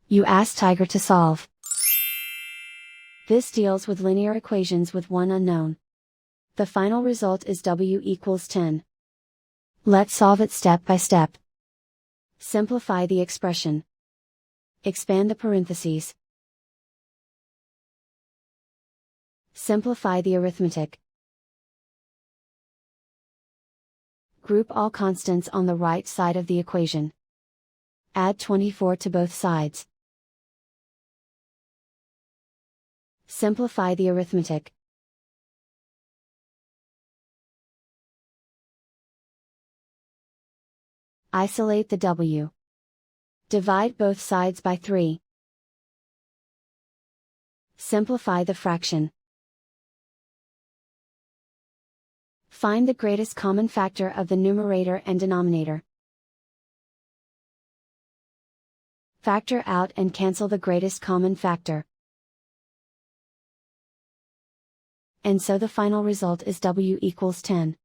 You ask Tiger to solve. This deals with linear equations with one unknown. The final result is w equals 10. Let's solve it step by step. Simplify the expression. Expand the parentheses. Simplify the arithmetic. Group all constants on the right side of the equation. Add 24 to both sides. Simplify the arithmetic. Isolate the w. Divide both sides by 3. Simplify the fraction. Find the greatest common factor of the numerator and denominator. Factor out and cancel the greatest common factor. And so the final result is w equals 10.